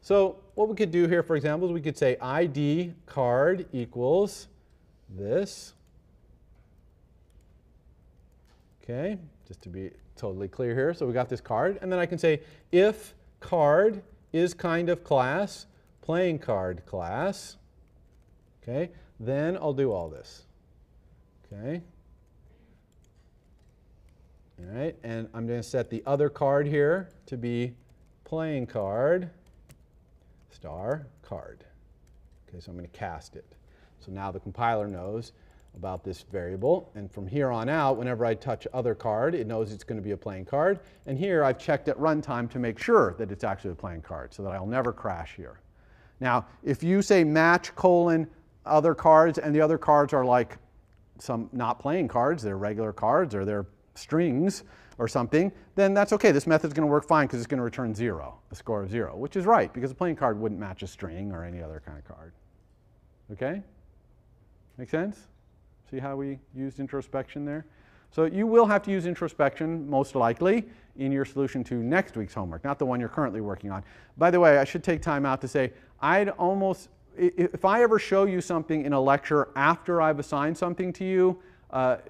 So what we could do here, for example, is we could say ID card equals this. Okay, just to be totally clear here. So we got this card. And then I can say if card is kind of class, playing card class, okay, then I'll do all this. Okay. All right, and I'm going to set the other card here to be playing card star card. Okay, so I'm going to cast it. So now the compiler knows about this variable, and from here on out, whenever I touch other card, it knows it's going to be a playing card. And here I've checked at runtime to make sure that it's actually a playing card, so that I'll never crash here. Now, if you say match colon other cards, and the other cards are like some not playing cards, they're regular cards, or they're strings or something, then that's okay. This method's going to work fine because it's going to return 0, a score of 0, which is right, because a playing card wouldn't match a string or any other kind of card. Okay? Make sense? See how we used introspection there? So you will have to use introspection, most likely, in your solution to next week's homework, not the one you're currently working on. By the way, I should take time out to say, if I ever show you something in a lecture after I've assigned something to you,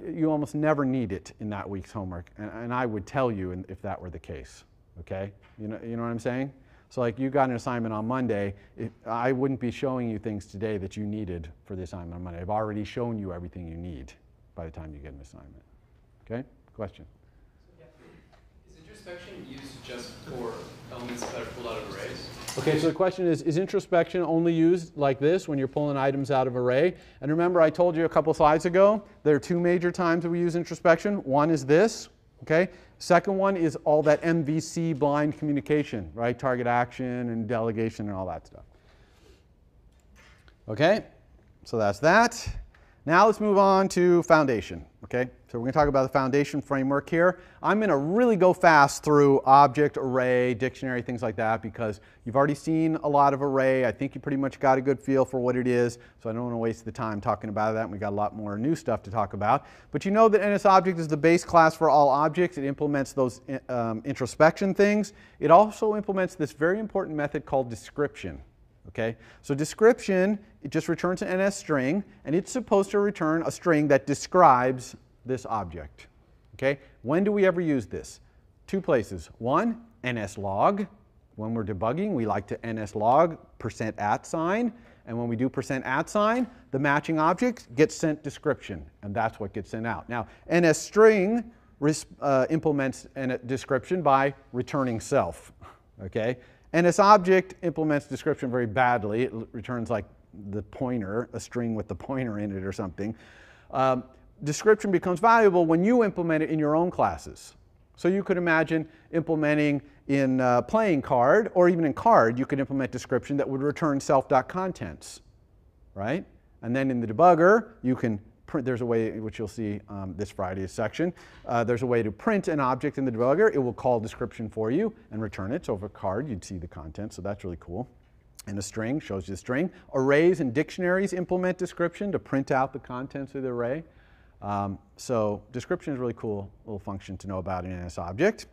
you almost never need it in that week's homework. And I would tell you if that were the case. Okay? You know what I'm saying? So like you got an assignment on Monday, I wouldn't be showing you things today that you needed for the assignment on Monday. I've already shown you everything you need by the time you get an assignment. Okay? Question? So, yeah. Is introspection used just for elements that are pulled out of arrays? Okay, so the question is introspection only used like this when you're pulling items out of array? And remember, I told you a couple slides ago, there are two major times that we use introspection. One is this, okay? Second one is all that MVC blind communication, right? Target action and delegation and all that stuff. Okay, so that's that. Now let's move on to foundation, okay? So we're going to talk about the foundation framework here. I'm going to really go fast through object, array, dictionary, things like that, because you've already seen a lot of array. I think you pretty much got a good feel for what it is, so I don't want to waste the time talking about that. We got a lot more new stuff to talk about. But you know that NSObject is the base class for all objects. It implements those introspection things. It also implements this very important method called description. Okay, so description, it just returns an NS string, and it's supposed to return a string that describes this object. Okay, when do we ever use this? Two places. One, NSlog. When we're debugging, we like to NSlog %@, and when we do %@, the matching object gets sent description, and that's what gets sent out. Now, NSstring implements description by returning self. Okay. NSObject implements description very badly. It returns like the pointer, a string with the pointer in it or something. Description becomes valuable when you implement it in your own classes. So you could imagine implementing in playing card, or even in card, you could implement description that would return self.contents, right? And then in the debugger, you can print, there's a way, which you'll see this Friday's section, there's a way to print an object in the debugger. It will call description for you and return it. So over card, you'd see the content, so that's really cool. And a string shows you the string. Arrays and dictionaries implement description to print out the contents of the array. So description is a really cool little function to know about in NSObject.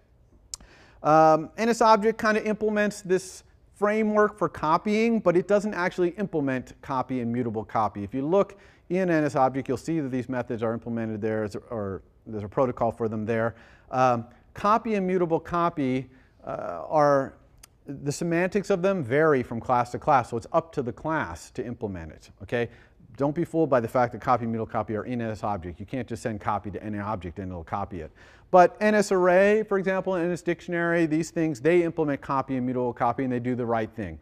NSObject kind of implements this framework for copying, but it doesn't actually implement copy and mutable copy. If you look in NSObject, you'll see that these methods are implemented there, or there's a protocol for them there. Copy and mutable copy the semantics of them vary from class to class, so it's up to the class to implement it. Okay? Don't be fooled by the fact that copy and mutable copy are in NSObject. You can't just send copy to any object and it'll copy it. But NSArray, for example, and NSDictionary, these things, they implement copy and mutable copy, and they do the right thing.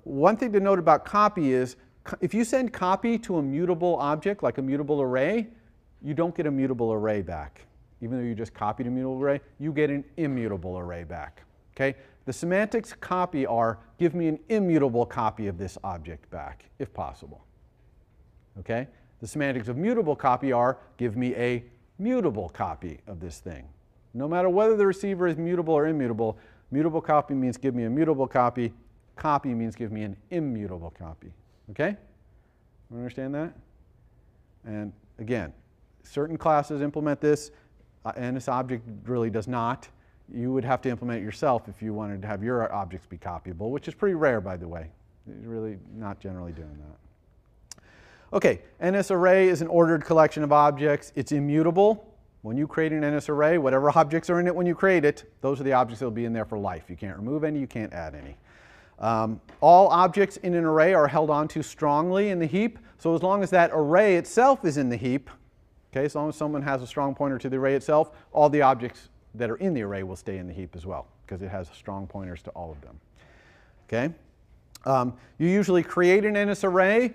One thing to note about copy is, if you send copy to a mutable object, like a mutable array, you don't get a mutable array back. Even though you just copied a mutable array, you get an immutable array back. Okay? The semantics copy are, give me an immutable copy of this object back, if possible. Okay? The semantics of mutable copy are, give me a mutable copy of this thing. No matter whether the receiver is mutable or immutable, mutable copy means give me a mutable copy. Copy means give me an immutable copy. Okay? You understand that? And again, certain classes implement this. NSObject really does not. you would have to implement it yourself if you wanted to have your objects be copyable, which is pretty rare, by the way. You're really not generally doing that. Okay, NSArray is an ordered collection of objects. It's immutable. When you create an NSArray, whatever objects are in it when you create it, those are the objects that will be in there for life. You can't remove any, you can't add any. All objects in an array are held onto strongly in the heap. So as long as that array itself is in the heap, okay, as long as someone has a strong pointer to the array itself, all the objects that are in the array will stay in the heap as well, because it has strong pointers to all of them. Okay? You usually create an NSArray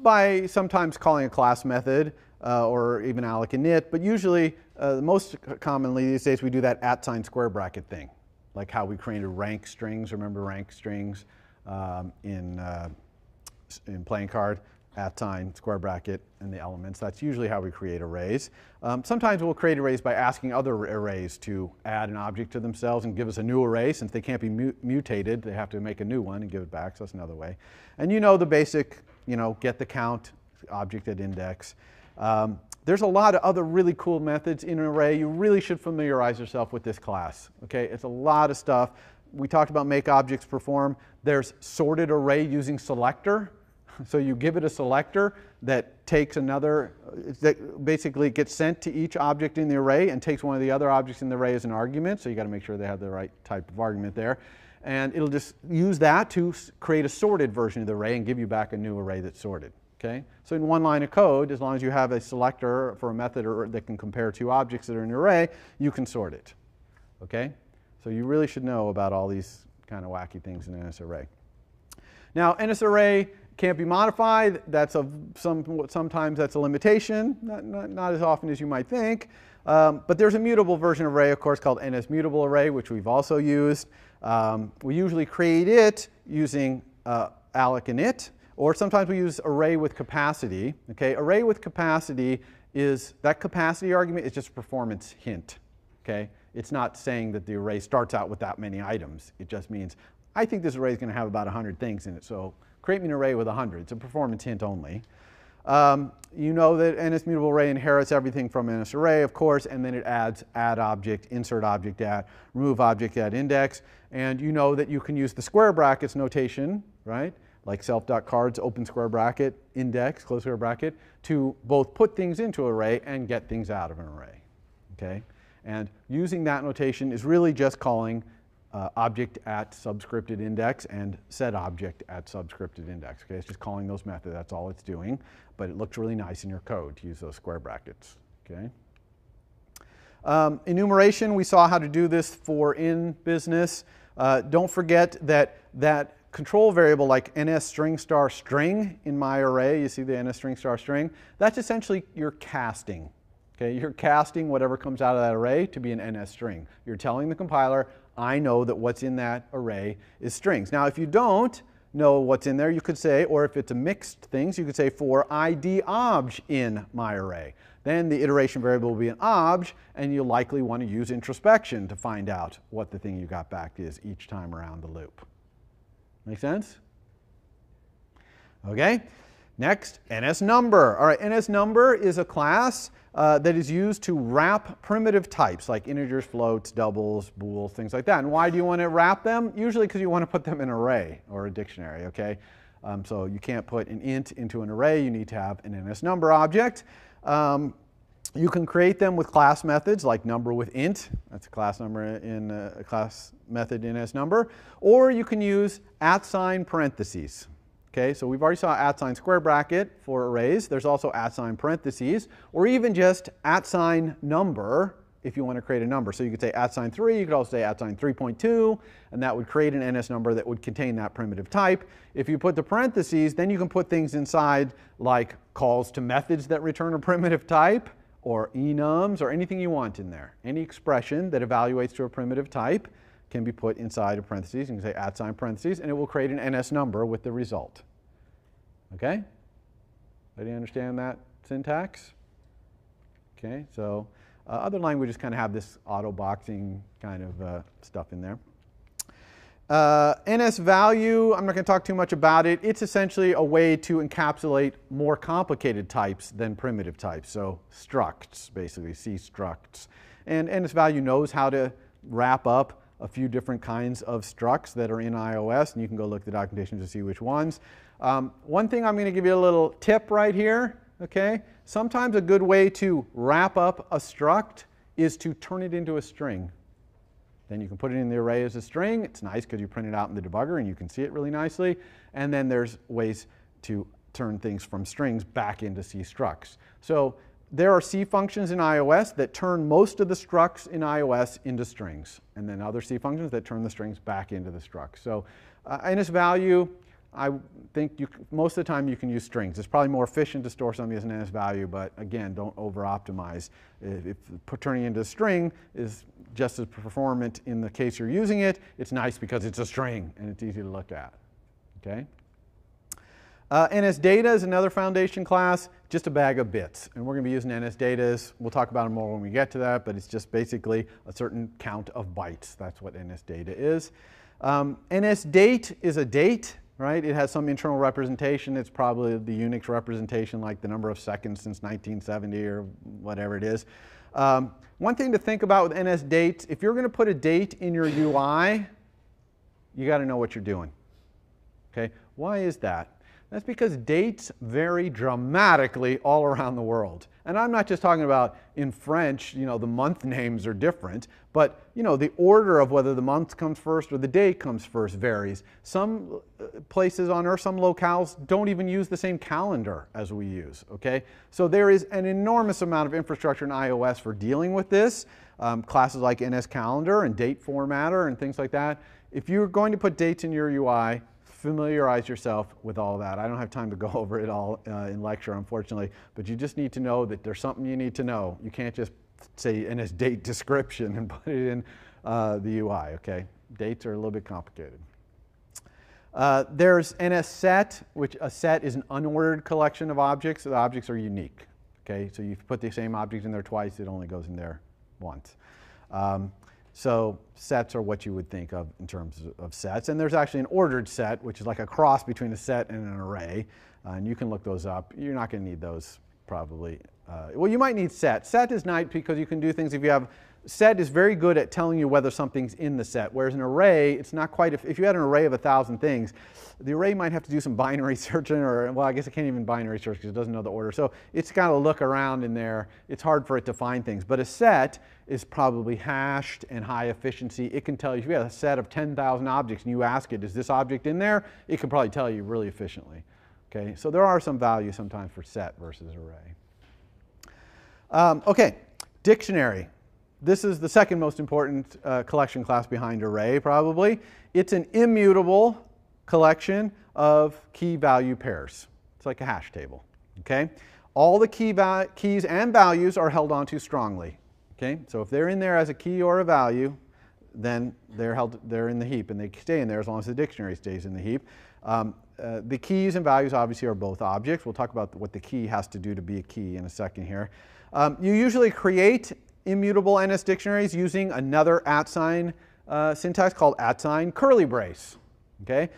by sometimes calling a class method or even alloc init, but usually, most commonly these days, we do that @square bracket thing, like how we created rank strings. Remember rank strings in playing card? @square bracket and the elements. That's usually how we create arrays. Sometimes we'll create arrays by asking other arrays to add an object to themselves and give us a new array. Since they can't be mutated, they have to make a new one and give it back, so that's another way. And you know the basic, get the count, object at index. There's a lot of other really cool methods in an array. You really should familiarize yourself with this class. Okay, it's a lot of stuff. We talked about make objects perform. There's sorted array using selector. So you give it a selector that takes another, that basically gets sent to each object in the array and takes one of the other objects in the array as an argument. So you got to make sure they have the right type of argument there. And it'll just use that to create a sorted version of the array and give you back a new array that's sorted. Okay? So in one line of code, as long as you have a selector for a method that can compare two objects that are in an array, you can sort it. Okay? So you really should know about all these kind of wacky things in an NSArray. Now, NSArray can't be modified. Sometimes that's a limitation, not as often as you might think. But there's a mutable version of array, of course, called Mutable Array, which we've also used. We usually create it using alloc init, or sometimes we use array with capacity. Okay, array with capacity is, that capacity argument is just a performance hint. Okay, it's not saying that the array starts out with that many items. It just means, I think this array is going to have about 100 things in it, so create me an array with 100. It's a performance hint only. You know that Mutable Array inherits everything from NSArray, of course, and then it adds add object, insert object at, remove object at index. And you know that you can use the square brackets notation, right? Like self.cards, open square bracket, index, close square bracket, to both put things into an array and get things out of an array. Okay? And using that notation is really just calling object at subscripted index and set object at subscripted index. Okay, it's just calling those methods. That's all it's doing. But it looks really nice in your code to use those square brackets. Okay. Enumeration, we saw how to do this for in business. Don't forget that that control variable like NSstring*string in my array, you see the NSstring*string, that's essentially your casting. Okay, you're casting whatever comes out of that array to be an NS string. You're telling the compiler, I know that what's in that array is strings. Now, if you don't know what's in there, you could say, or if it's a mixed things, you could say for id obj in my array. Then the iteration variable will be an obj, and you'll likely want to use introspection to find out what the thing you got back is each time around the loop. Make sense? Okay. Next, NSNumber. All right, NSNumber is a class that is used to wrap primitive types like integers, floats, doubles, bools, things like that. And why do you want to wrap them? Usually because you want to put them in an array or a dictionary, okay? So you can't put an int into an array. You need to have an NSNumber object. You can create them with class methods like number with int. That's a class number in a class method in NSNumber. Or you can use @parentheses. Okay, so we've already saw @square bracket for arrays. There's also @parentheses, or even just @number if you want to create a number. So you could say @3, you could also say @3.2, and that would create an NS number that would contain that primitive type. If you put the parentheses, then you can put things inside like calls to methods that return a primitive type, or enums, or anything you want in there. Any expression that evaluates to a primitive type can be put inside of parentheses. You can say @parentheses, and it will create an NS number with the result. Okay? Everybody understand that syntax? Okay, so other languages kind of have this auto-boxing kind of stuff in there. NSvalue, I'm not going to talk too much about it. It's essentially a way to encapsulate more complicated types than primitive types. So structs, basically, C structs. And NSvalue knows how to wrap up a few different kinds of structs that are in iOS, and you can go look at the documentation to see which ones. One thing I'm going to give you a little tip right here, okay? Sometimes a good way to wrap up a struct is to turn it into a string. Then you can put it in the array as a string. It's nice because you print it out in the debugger and you can see it really nicely. And then there's ways to turn things from strings back into C structs. So there are C functions in iOS that turn most of the structs in iOS into strings, and then other C functions that turn the strings back into the structs. So NSvalue, I think most of the time you can use strings. It's probably more efficient to store something as an NSvalue, but again, don't over-optimize. If turning into a string is just as performant in the case you're using it, it's nice because it's a string and it's easy to look at. Okay? NSdata is another foundation class, just a bag of bits. And we're going to be using NSdata. We'll talk about it more when we get to that, but it's just basically a certain count of bytes. That's what NSdata is. NSdate is a date, right? It has some internal representation. It's probably the Unix representation, like the number of seconds since 1970 or whatever it is. One thing to think about with NSdate, if you're going to put a date in your UI, you got to know what you're doing. Okay? Why is that? That's because dates vary dramatically all around the world. And I'm not just talking about in French, you know, the month names are different, but, you know, the order of whether the month comes first or the day comes first varies. Some places on Earth, some locales don't even use the same calendar as we use, okay? So there is an enormous amount of infrastructure in iOS for dealing with this. Classes like NS Calendar and Date Formatter and things like that. If you're going to put dates in your UI, familiarize yourself with all that. I don't have time to go over it all in lecture, unfortunately, but you just need to know that there's something you need to know. You can't just say NSdate description and put it in the UI, okay? Dates are a little bit complicated. There's NSset, which a set is an unordered collection of objects. So the objects are unique, okay? So you put the same object in there twice, it only goes in there once. So sets are what you would think of in terms of sets. And there's actually an ordered set, which is like a cross between a set and an array. And you can look those up. You're not going to need those probably. Well, you might need set. Set is nice because you can do things if you have. Set is very good at telling you whether something's in the set, whereas an array, it's not quite. If you had an array of 1,000 things, the array might have to do some binary searching, or, well, I guess it can't even binary search because it doesn't know the order. So it's got to look around in there. It's hard for it to find things. But a set is probably hashed and high efficiency. It can tell you, if you have a set of 10,000 objects and you ask it, is this object in there? It can probably tell you really efficiently. Okay, so there are some values sometimes for set versus array. Okay, dictionary. This is the second most important collection class behind array, probably. It's an immutable collection of key-value pairs. It's like a hash table. Okay? All the keys and values are held onto strongly. Okay? So if they're in there as a key or a value, then they're in the heap, and they stay in there as long as the dictionary stays in the heap. The keys and values obviously are both objects. We'll talk about what the key has to do to be a key in a second here. You usually create immutable NS dictionaries using another @ syntax called @ curly brace. Okay?